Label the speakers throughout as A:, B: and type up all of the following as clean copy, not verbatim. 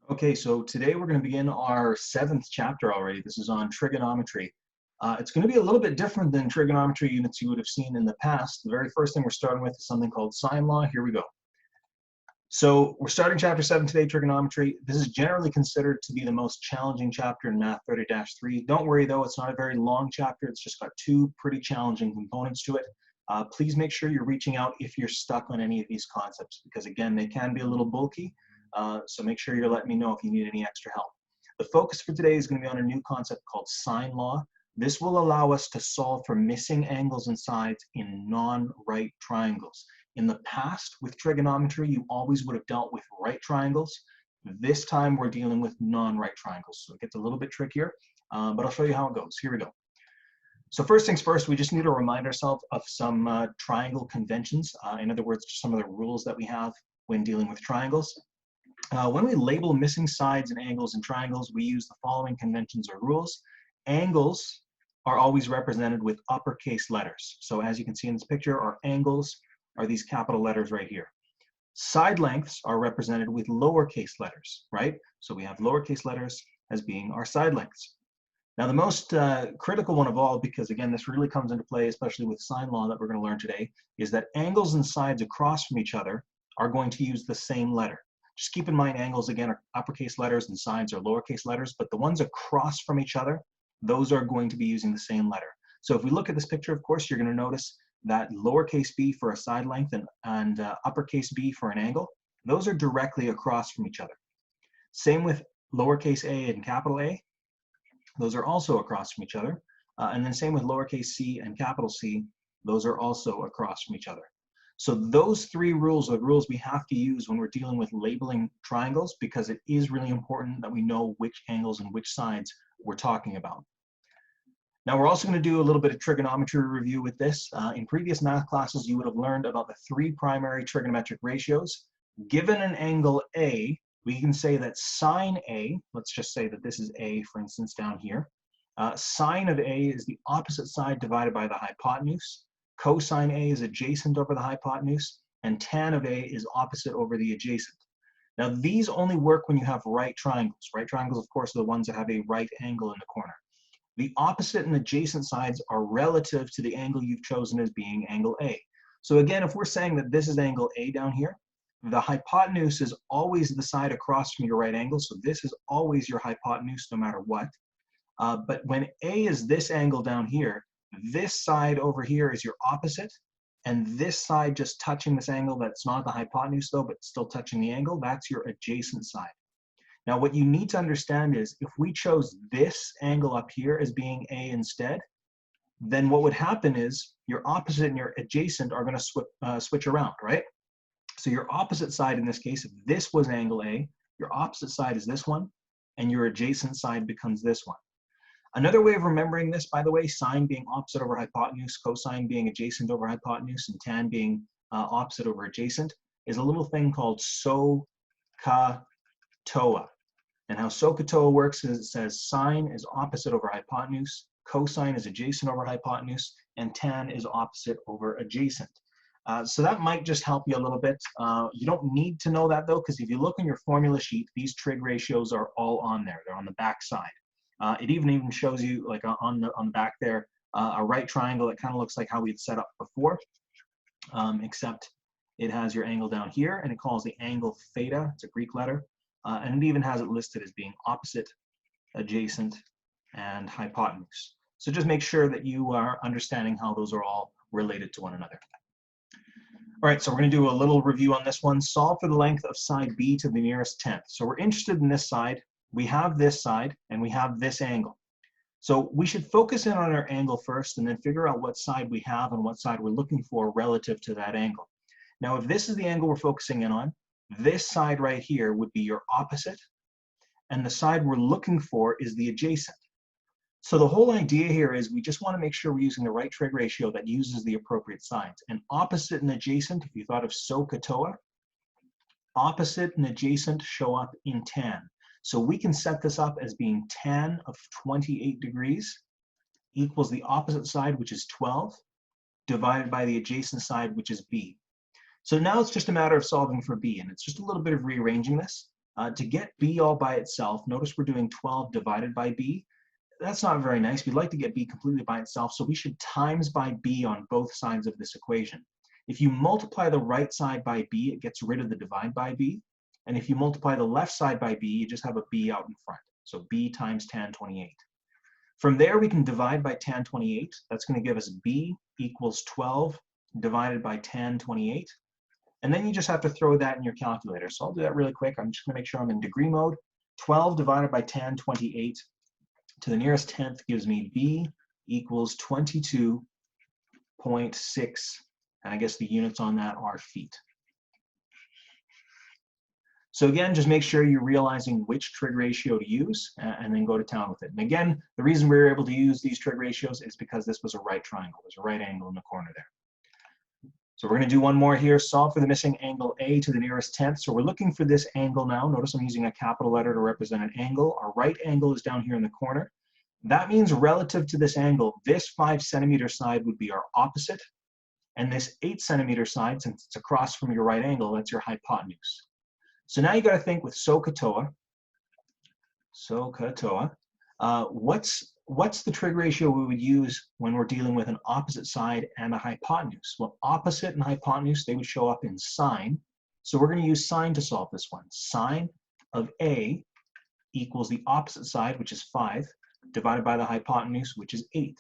A: Okay, so today we're going to begin our seventh chapter already. This is on trigonometry. It's going to be a little bit different than trigonometry units you would have seen in the past. The very first thing we're starting with is something called sine law. Here we go. So we're starting chapter 7 today, trigonometry. This is generally considered to be the most challenging chapter in Math 30-3. Don't worry though, it's not a very long chapter. It's just got two pretty challenging components to it. Please make sure you're reaching out if you're stuck on any of these concepts, because again, they can be a little bulky. So make sure you're letting me know if you need any extra help. The focus for today is going to be on a new concept called sine law. This will allow us to solve for missing angles and sides in non-right triangles. In the past, with trigonometry, you always would have dealt with right triangles. This time, we're dealing with non-right triangles. So it gets a little bit trickier, but I'll show you how it goes. Here we go. So first things first, we just need to remind ourselves of some triangle conventions. In other words, some of the rules that we have when dealing with triangles. When we label missing sides and angles in triangles, we use the following conventions or rules. Angles are always represented with uppercase letters. So as you can see in this picture, our angles are these capital letters right here. Side lengths are represented with lowercase letters, right? So we have lowercase letters as being our side lengths. Now the most critical one of all, because again, this really comes into play, especially with sine law that we're going to learn today, is that angles and sides across from each other are going to use the same letter. Just keep in mind, angles again are uppercase letters and sides are lowercase letters, but the ones across from each other, those are going to be using the same letter. So if we look at this picture, of course, you're going to notice that lowercase b for a side length and uppercase b for an angle, those are directly across from each other. Same with lowercase a and capital A, those are also across from each other. And then same with lowercase c and capital C, those are also across from each other. So those three rules are the rules we have to use when we're dealing with labeling triangles, because it is really important that we know which angles and which sides we're talking about. Now we're also going to do a little bit of trigonometry review with this. In previous math classes, you would have learned about the three primary trigonometric ratios. Given an angle A, we can say that sine A, let's just say that this is A, for instance, down here. Sine of A is the opposite side divided by the hypotenuse. Cosine A is adjacent over the hypotenuse, and tan of A is opposite over the adjacent. Now these only work when you have right triangles. Right triangles, of course, are the ones that have a right angle in the corner. The opposite and adjacent sides are relative to the angle you've chosen as being angle A. So again, if we're saying that this is angle A down here, the hypotenuse is always the side across from your right angle, so this is always your hypotenuse no matter what. But when A is this angle down here, this side over here is your opposite, and this side just touching this angle that's not the hypotenuse though, but still touching the angle, that's your adjacent side. Now what you need to understand is if we chose this angle up here as being A instead, then what would happen is your opposite and your adjacent are going to switch around, right? So your opposite side in this case, if this was angle A, your opposite side is this one, and your adjacent side becomes this one. Another way of remembering this, by the way, sine being opposite over hypotenuse, cosine being adjacent over hypotenuse, and tan being opposite over adjacent, is a little thing called SOHCAHTOA. And how SOHCAHTOA works is it says sine is opposite over hypotenuse, cosine is adjacent over hypotenuse, and tan is opposite over adjacent. So that might just help you a little bit. You don't need to know that though, because if you look on your formula sheet, these trig ratios are all on there. They're on the back side. It even shows you, like on the back there, a right triangle that kind of looks like how we'd set up before, except it has your angle down here, and it calls the angle theta. It's a Greek letter. And it even has it listed as being opposite, adjacent, and hypotenuse. So just make sure that you are understanding how those are all related to one another. All right, so we're going to do a little review on this one. Solve for the length of side B to the nearest tenth. So we're interested in this side. We have this side, and we have this angle. So we should focus in on our angle first, and then figure out what side we have and what side we're looking for relative to that angle. Now, if this is the angle we're focusing in on, this side right here would be your opposite, and the side we're looking for is the adjacent. So the whole idea here is we just want to make sure we're using the right trig ratio that uses the appropriate sides. And opposite and adjacent, if you thought of SOHCAHTOA, opposite and adjacent show up in tan. So we can set this up as being tan of 28 degrees equals the opposite side, which is 12, divided by the adjacent side, which is B. So now it's just a matter of solving for B, and it's just a little bit of rearranging this. To get b all by itself, notice we're doing 12 divided by b. That's not very nice. We'd like to get b completely by itself, so we should times by b on both sides of this equation. If you multiply the right side by b, it gets rid of the divide by b. And if you multiply the left side by b, you just have a b out in front. So b times tan 28. From there, we can divide by tan 28. That's going to give us b equals 12 divided by tan 28. And then you just have to throw that in your calculator. So I'll do that really quick. I'm just going to make sure I'm in degree mode. 12 divided by tan 28 to the nearest tenth gives me b equals 22.6. And I guess the units on that are feet. So again, just make sure you're realizing which trig ratio to use and then go to town with it. And again, the reason we were able to use these trig ratios is because this was a right triangle. There's a right angle in the corner there. So we're going to do one more here. Solve for the missing angle A to the nearest tenth. So we're looking for this angle now. Notice I'm using a capital letter to represent an angle. Our right angle is down here in the corner. That means relative to this angle, this 5 centimeter side would be our opposite. And this 8 centimeter side, since it's across from your right angle, that's your hypotenuse. So now you got to think with SOHCAHTOA. What's the trig ratio we would use when we're dealing with an opposite side and a hypotenuse? Well, opposite and hypotenuse, they would show up in sine. So we're going to use sine to solve this one. Sine of A equals the opposite side, which is 5, divided by the hypotenuse, which is 8.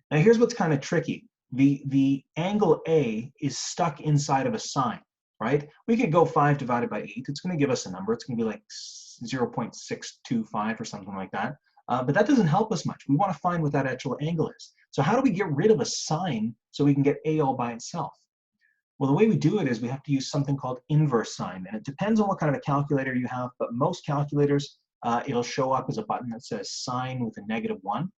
A: Now here's what's kind of tricky. The angle A is stuck inside of a sine, right? We could go 5 divided by 8. It's going to give us a number. It's going to be like 0.625 or something like that. But that doesn't help us much. We want to find what that actual angle is. So how do we get rid of a sine so we can get A all by itself? Well, the way we do it is we have to use something called inverse sine. And it depends on what kind of a calculator you have, but most calculators, it'll show up as a button that says sine with a -1.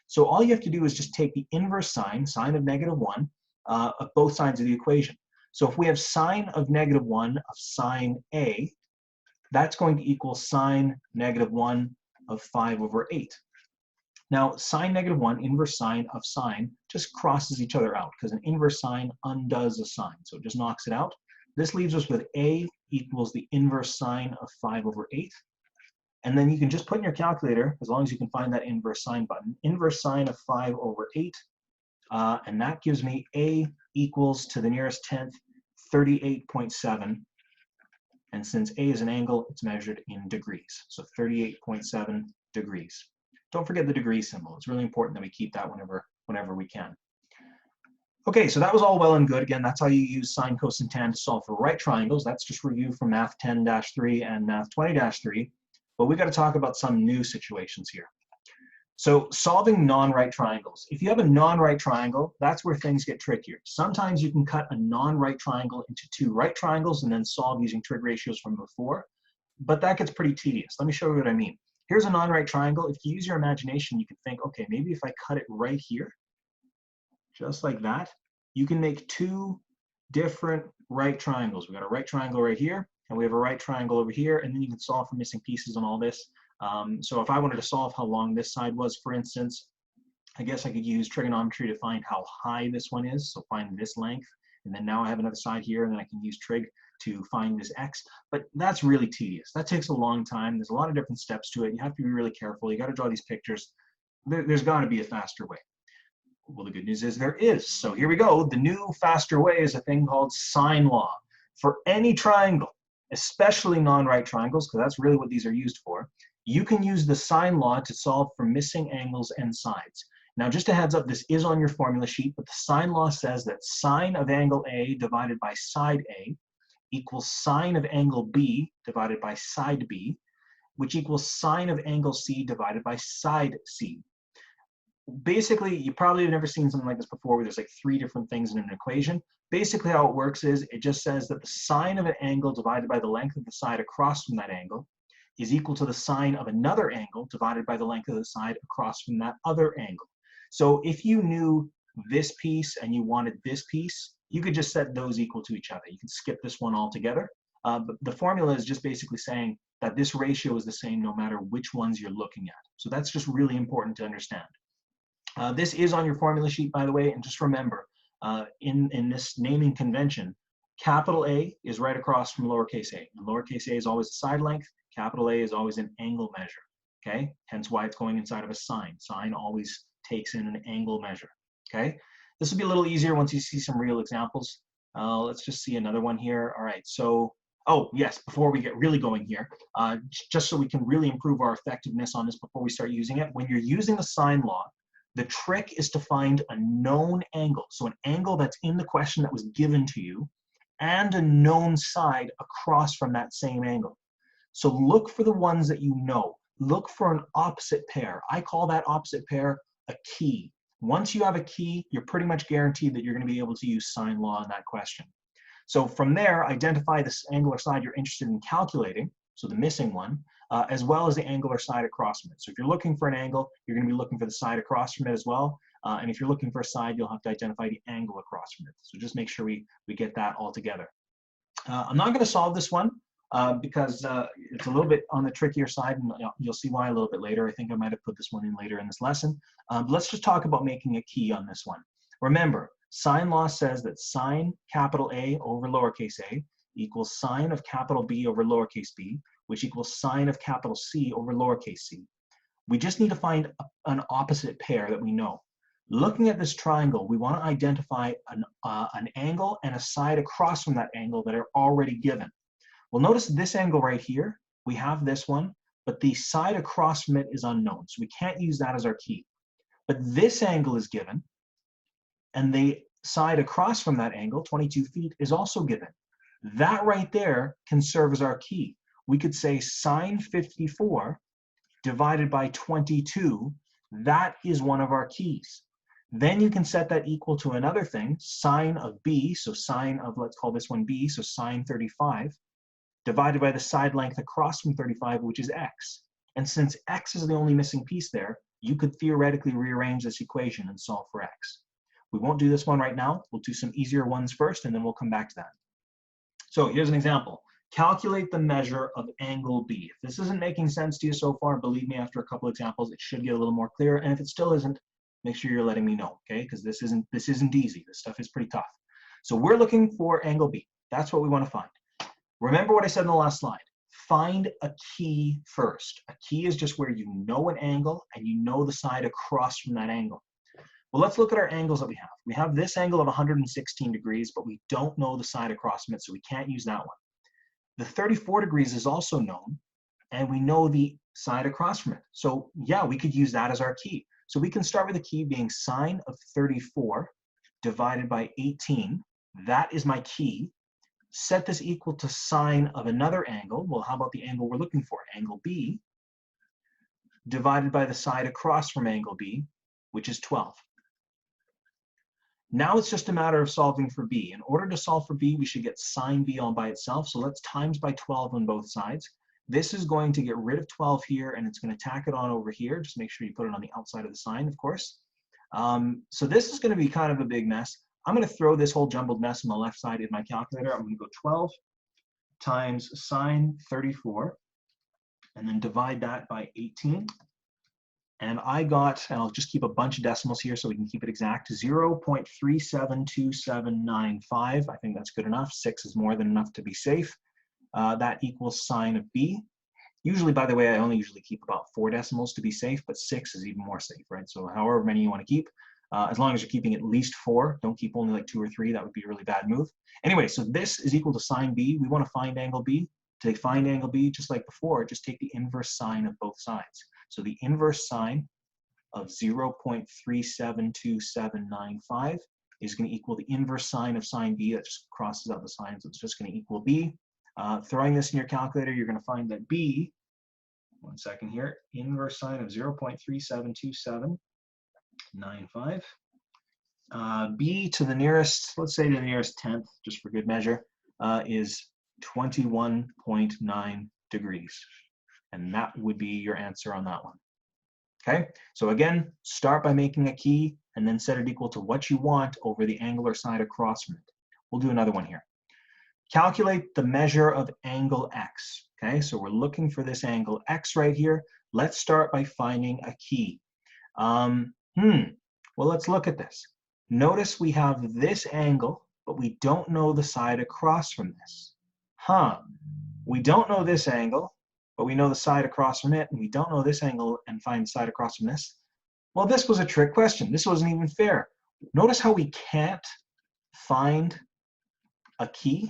A: So all you have to do is just take the inverse sine, sine of -1, of both sides of the equation. So if we have sine of -1 of sine A, that's going to equal sine -1 of 5 over 8. Now, sine -1, inverse sine of sine, just crosses each other out because an inverse sine undoes a sine. So it just knocks it out. This leaves us with A equals the inverse sine of 5 over 8. And then you can just put in your calculator, as long as you can find that inverse sine button, inverse sine of 5 over 8. And that gives me A equals to the nearest tenth, 38.7. And since A is an angle, it's measured in degrees. So 38.7 degrees. Don't forget the degree symbol. It's really important that we keep that whenever we can. Okay, so that was all well and good. Again, that's how you use sine, cosine, tan to solve for right triangles. That's just review from Math 10-3 and Math 20-3. But we've got to talk about some new situations here. So solving non-right triangles. If you have a non-right triangle, that's where things get trickier. Sometimes you can cut a non-right triangle into 2 right triangles and then solve using trig ratios from before, but that gets pretty tedious. Let me show you what I mean. Here's a non-right triangle. If you use your imagination, you can think, okay, maybe if I cut it right here, just like that, you can make 2 different right triangles. We've got a right triangle right here, and we have a right triangle over here, and then you can solve for missing pieces and all this. So if I wanted to solve how long this side was, for instance, I guess I could use trigonometry to find how high this one is, so find this length, and then now I have another side here, and then I can use trig to find this x, but that's really tedious. That takes a long time. There's a lot of different steps to it. You have to be really careful. You got to draw these pictures. There's got to be a faster way. Well, the good news is there is. So here we go. The new faster way is a thing called sine law. For any triangle, especially non-right triangles, because that's really what these are used for, you can use the sine law to solve for missing angles and sides. Now, just a heads up, this is on your formula sheet, but the sine law says that sine of angle A divided by side A equals sine of angle B divided by side B, which equals sine of angle C divided by side C. Basically, you probably have never seen something like this before where there's like 3 different things in an equation. Basically, how it works is it just says that the sine of an angle divided by the length of the side across from that angle is equal to the sine of another angle divided by the length of the side across from that other angle. So if you knew this piece and you wanted this piece, you could just set those equal to each other. You can skip this one altogether. But the formula is just basically saying that this ratio is the same no matter which ones you're looking at. So that's just really important to understand. This is on your formula sheet, by the way, and just remember, in this naming convention, Capital A is right across from lowercase a. And lowercase a is always a side length. Capital A is always an angle measure. Okay, hence why it's going inside of a sine. Sine always takes in an angle measure. Okay, this will be a little easier once you see some real examples. Let's just see another one here. All right, so, oh yes, before we get really going here, just so we can really improve our effectiveness on this before we start using it, when you're using the sine law, the trick is to find a known angle. So an angle that's in the question that was given to you, and a known side across from that same angle. So look for the ones that you know. Look for an opposite pair. I call that opposite pair a key. Once you have a key, you're pretty much guaranteed that you're going to be able to use sine law in that question. So from there, identify this angular side you're interested in calculating, so the missing one, as well as the angular side across from it. So if you're looking for an angle, you're going to be looking for the side across from it as well. And if you're looking for a side, you'll have to identify the angle across from it. So just make sure we get that all together. I'm not going to solve this one because it's a little bit on the trickier side, and you'll see why a little bit later. I think I might have put this one in later in this lesson. But let's just talk about making a key on this one. Remember, sine law says that sine capital A over lowercase a equals sine of capital B over lowercase b, which equals sine of capital C over lowercase c. We just need to find an opposite pair that we know. Looking at this triangle, we want to identify an angle and a side across from that angle that are already given. Well, notice this angle right here, we have this one, but the side across from it is unknown, so we can't use that as our key. But this angle is given, and the side across from that angle, 22 feet, is also given. That right there can serve as our key. We could say sine 54 divided by 22, that is one of our keys. Then you can set that equal to another thing, sine of b, so sine of, let's call this one b, so sine 35, divided by the side length across from 35, which is x. And since x is the only missing piece there, you could theoretically rearrange this equation and solve for x. We won't do this one right now. We'll do some easier ones first, and then we'll come back to that. So here's an example. Calculate the measure of angle B. If this isn't making sense to you so far, believe me, after a couple examples, it should get a little more clear. And if it still isn't, make sure you're letting me know, okay? Because this isn't easy. This stuff is pretty tough. So we're looking for angle B. That's what we want to find. Remember what I said in the last slide. Find a key first. A key is just where you know an angle and you know the side across from that angle. Well, let's look at our angles that we have. We have this angle of 116 degrees, but we don't know the side across from it, so we can't use that one. The 34 degrees is also known, and we know the side across from it. So yeah, we could use that as our key. So we can start with the key being sine of 34 divided by 18. That is my key. Set this equal to sine of another angle. Well, how about the angle we're looking for? Angle B divided by the side across from angle B, which is 12. Now it's just a matter of solving for B. In order to solve for B, we should get sine B all by itself. So let's times by 12 on both sides. This is going to get rid of 12 here, and it's going to tack it on over here. Just make sure you put it on the outside of the sign, of course. So this is going to be kind of a big mess. I'm going to throw this whole jumbled mess on the left side in my calculator. I'm going to go 12 times sine 34, and then divide that by 18. And I got, and I'll just keep a bunch of decimals here so we can keep it exact, 0.372795. I think that's good enough. 6 is more than enough to be safe. That equals sine of B. Usually, by the way, I only usually keep about 4 decimals to be safe, but 6 is even more safe, right? So however many you want to keep, as long as you're keeping at least 4, don't keep only like 2 or 3, that would be a really bad move. Anyway, so this is equal to sine B. We want to find angle B. To find angle B, just like before, just take the inverse sine of both sides. So the inverse sine of 0.372795 is going to equal the inverse sine of sine B. That just crosses out the sign, so it's just going to equal B. Throwing this in your calculator, you're going to find that B, one second here, inverse sine of 0.372795. B to the nearest, let's say to the nearest tenth, just for good measure, is 21.9 degrees. And that would be your answer on that one. Okay, so again, start by making a key and then set it equal to what you want over the angular side across from it. We'll do another one here. Calculate the measure of angle X. Okay, so we're looking for this angle X right here. Let's start by finding a key. Well, let's look at this. Notice we have this angle, but we don't know the side across from this. Huh, we don't know this angle, but we know the side across from it, and we don't know this angle and find the side across from this. Well, this was a trick question. This wasn't even fair. Notice how we can't find a key.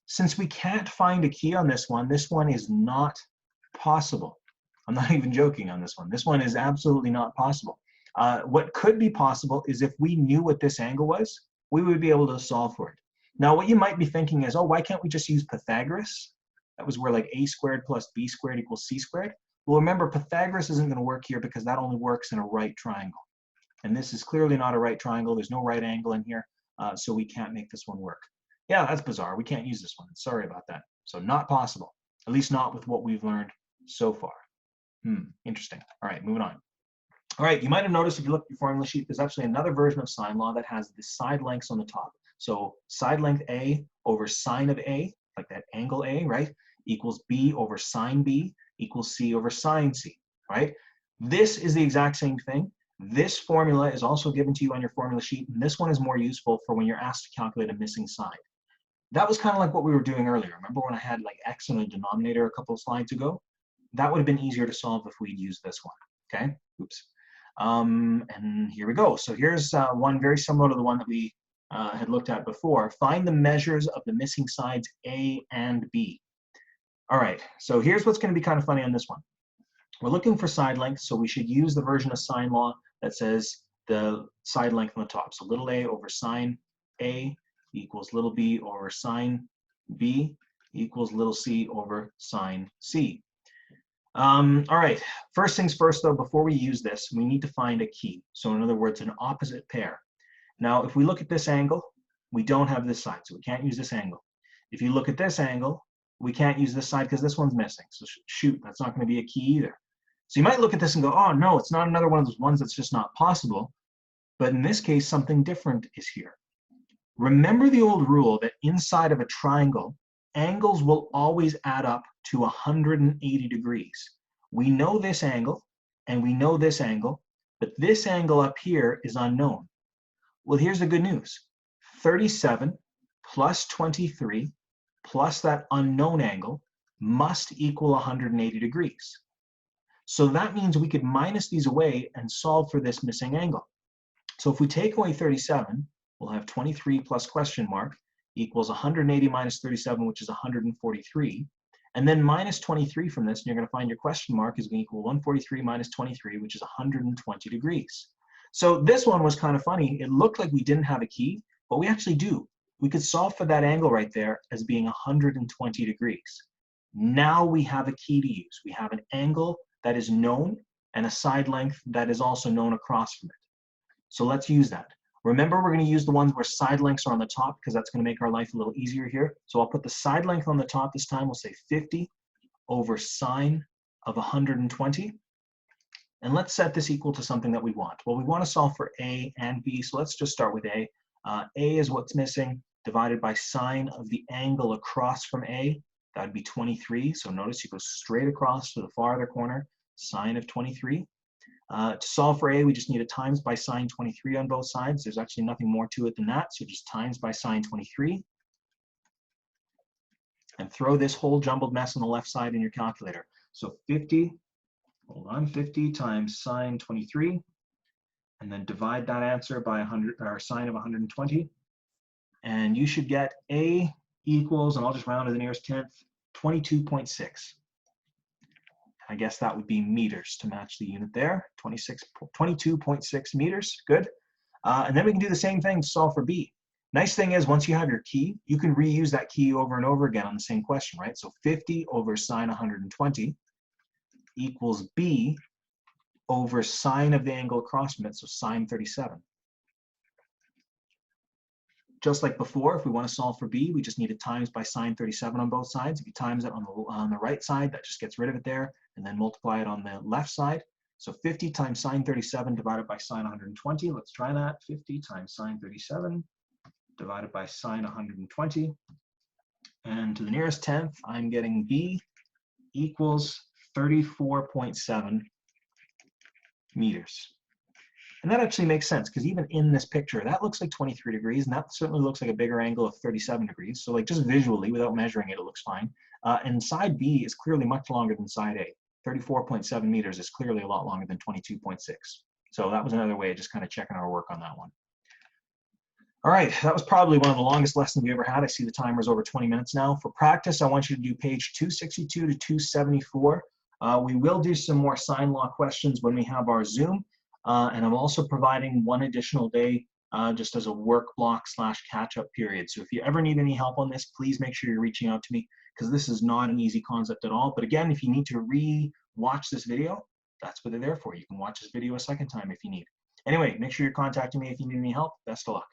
A: Since we can't find a key on this one is not possible. I'm not even joking on this one. This one is absolutely not possible. What could be possible is if we knew what this angle was, we would be able to solve for it. Now, what you might be thinking is, oh, why can't we just use Pythagoras? That was where like a squared plus b squared equals c squared. Well, remember, Pythagoras isn't going to work here because that only works in a right triangle. And this is clearly not a right triangle. There's no right angle in here, so we can't make this one work. Yeah, that's bizarre. We can't use this one. Sorry about that. So not possible, at least not with what we've learned so far. Interesting. All right, moving on. All right, you might have noticed if you look at your formula sheet, there's actually another version of sine law that has the side lengths on the top. So side length A over sine of A, like that angle A, right, equals B over sine B equals C over sine C, right? This is the exact same thing. This formula is also given to you on your formula sheet, and this one is more useful for when you're asked to calculate a missing side. That was kind of like what we were doing earlier. Remember when I had like x in the denominator a couple of slides ago? That would have been easier to solve if we'd used this one, okay? Oops. And here we go. So here's one very similar to the one that we had looked at before. Find the measures of the missing sides A and B. All right, so here's what's going to be kind of funny on this one. We're looking for side length, so we should use the version of sine law that says the side length on the top. So little a over sine A equals little b over sine B equals little c over sine C. All right, first things first though, before we use this, we need to find a key. So in other words, an opposite pair. Now, if we look at this angle, we don't have this side, so we can't use this angle. If you look at this angle, we can't use this side because this one's missing. So shoot, that's not going to be a key either. So you might look at this and go, oh no, it's not another one of those ones that's just not possible. But in this case, something different is here. Remember the old rule that inside of a triangle, angles will always add up to 180 degrees. We know this angle and we know this angle, but this angle up here is unknown. Well, here's the good news. 37 plus 23 plus that unknown angle must equal 180 degrees. So that means we could minus these away and solve for this missing angle. So if we take away 37, we'll have 23 plus question mark equals 180 minus 37, which is 143. And then minus 23 from this, and you're going to find your question mark is going to equal 143 minus 23, which is 120 degrees. So this one was kind of funny. It looked like we didn't have a key, but we actually do. We could solve for that angle right there as being 120 degrees. Now we have a key to use. We have an angle that is known and a side length that is also known across from it. So let's use that. Remember, we're going to use the ones where side lengths are on the top because that's going to make our life a little easier here. So I'll put the side length on the top this time. We'll say 50 over sine of 120. And let's set this equal to something that we want. Well, we want to solve for A and B, so let's just start with A. A is what's missing, divided by sine of the angle across from A. That would be 23. So notice you go straight across to the farther corner, sine of 23. To solve for A, we just need a times by sine 23 on both sides. There's actually nothing more to it than that, so just times by sine 23. And throw this whole jumbled mess on the left side in your calculator. So 50 times sine 23, and then divide that answer by 100, or sine of 120. And you should get A equals, and I'll just round to the nearest tenth, 22.6. I guess that would be meters to match the unit there, 22.6 meters, good. And then we can do the same thing to solve for B. Nice thing is, once you have your key, you can reuse that key over and over again on the same question, right? So 50 over sine 120 equals B over sine of the angle across from it, so sine 37. Just like before, if we want to solve for B, we just need to times by sine 37 on both sides. If you times it on the right side, that just gets rid of it there, and then multiply it on the left side. So 50 times sine 37 divided by sine 120. Let's try that. 50 times sine 37 divided by sine 120. And to the nearest tenth, I'm getting B equals 34.7 meters. And that actually makes sense because even in this picture, that looks like 23 degrees, and that certainly looks like a bigger angle of 37 degrees. So like just visually, without measuring it, it looks fine. And side B is clearly much longer than side A. 34.7 meters is clearly a lot longer than 22.6. So that was another way of just kind of checking our work on that one. All right, that was probably one of the longest lessons we ever had. I see the timer's over 20 minutes now. For practice, I want you to do page 262 to 274. We will do some more sine law questions when we have our Zoom. And I'm also providing one additional day just as a work block / catch-up period. So if you ever need any help on this, please make sure you're reaching out to me because this is not an easy concept at all. But again, if you need to re-watch this video, that's what they're there for. You can watch this video a second time if you need. Anyway, make sure you're contacting me if you need any help. Best of luck.